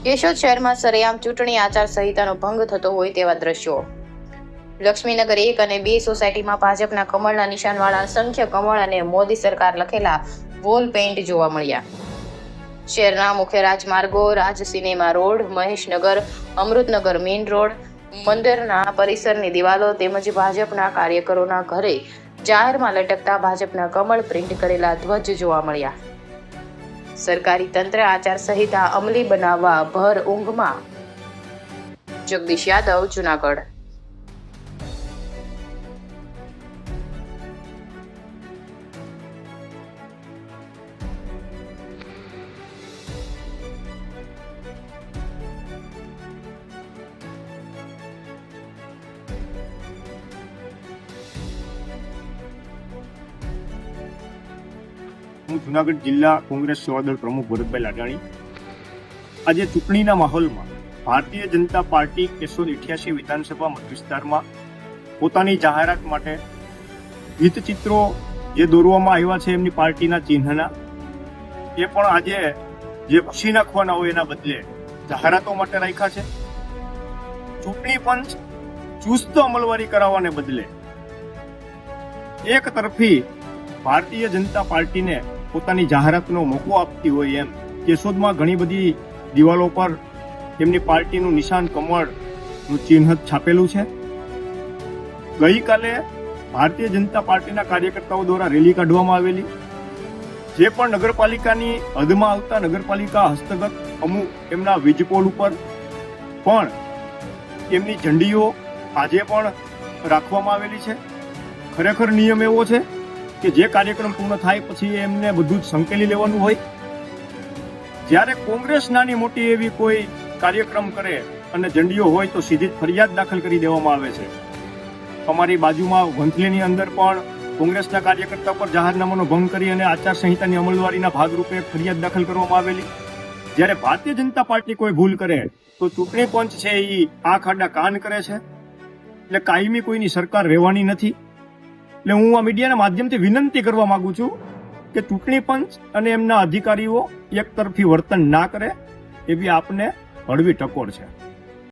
કેશોદ શહેરમાં સરેઆમ ચૂંટણી આચારસંહિતાનો ભંગ થતો હોય તેવા દ્રશ્યો। લક્ષ્મીનગર 1 અને 2 સોસાયટીમાં ભાજપના કમળના નિશાનવાળા અસંખ્ય કમળ અને મોદી સરકાર લખેલા વોલ પેઇન્ટ જોવા મળ્યા। શહેરના મુખ્ય રાજમાર્ગો, Raj cinema road, Maheshnagar, Amrutnagar main road, મંદિરના પરિસરની દિવાલો તેમજ ભાજપના કાર્યકરોના ઘરે જાહેરમાં લટકતા ભાજપના કમળ પ્રિન્ટ કરેલા ધ્વજ જોવા મળ્યા। સરકારી તંત્ર આચારસંહિતા અમલી બનાવવા ભર ઊંઘમાં। જગદીશ યાદવ, જૂનાગઢ। હું જૂનાગઢ જિલ્લા કોંગ્રેસ સેવાદળ પ્રમુખ ભરતભાઈ લાડાણી। આજે ચૂંટણીના માહોલમાં ભારતીય જનતા પાર્ટી કેશોદ 88 વિધાનસભા મત વિસ્તારમાં પોતાની જાહેરાત માટે હિતચિત્રો જે દોરવામાં આવ્યા છે એમની પાર્ટીના ચિહ્નના, એ પણ આજે જે ભૂસી નાખવાના હોય એના બદલે જાહેરાતો માટે રાખ્યા છે। ચૂંટણી પંચ ચુસ્ત અમલવારી કરાવવાને બદલે એક તરફી ભારતીય જનતા પાર્ટીને પોતાની જાહેરાતનો મોકો આપતી હોય એમ કેશોદમાં ઘણી બધી દિવાલો પર તેમની પાર્ટીનું નિશાન કમળનું ચિહ્ન છાપેલું છે। ગઈકાલે ભારતીય જનતા પાર્ટીના કાર્યકર્તાઓ દ્વારા રેલી કાઢવામાં આવેલી, જે પણ નગરપાલિકાની હદમાં આવતા નગરપાલિકા હસ્તગત અમુક એમના વીજપોલ ઉપર પણ એમની ઝંડીઓ આજે પણ રાખવામાં આવેલી છે। ખરેખર નિયમ એવો છે કે જે કાર્યક્રમ પૂર્ણ થાય પછી એમને બધું જ સંકેલી લેવાનું હોય। જ્યારે કોંગ્રેસ નાની મોટી એવી કોઈ કાર્યક્રમ કરે અને ઝંડીઓ હોય તો સીધી ફરિયાદ દાખલ કરી દેવામાં આવે છે। અમારી બાજુમાં વંથલીની અંદર પણ કોંગ્રેસના કાર્યકર્તા પર જાહેરનામાનો ભંગ કરી અને આચારસંહિતાની અમલવારીના ભાગરૂપે ફરિયાદ દાખલ કરવામાં આવેલી। જ્યારે ભારતીય જનતા પાર્ટી કોઈ ભૂલ કરે તો ચૂંટણી પંચ છે એ આંખ આડા કાન કરે છે। એટલે કાયમી કોઈની સરકાર રહેવાની નથી। એટલે હું આ મીડિયાના માધ્યમથી વિનંતી કરવા માંગુ છું કે ચૂંટણી પંચ અને એમના અધિકારીઓ એક તરફી વર્તન ના કરે એવી આપને હળવી ટકોર છે।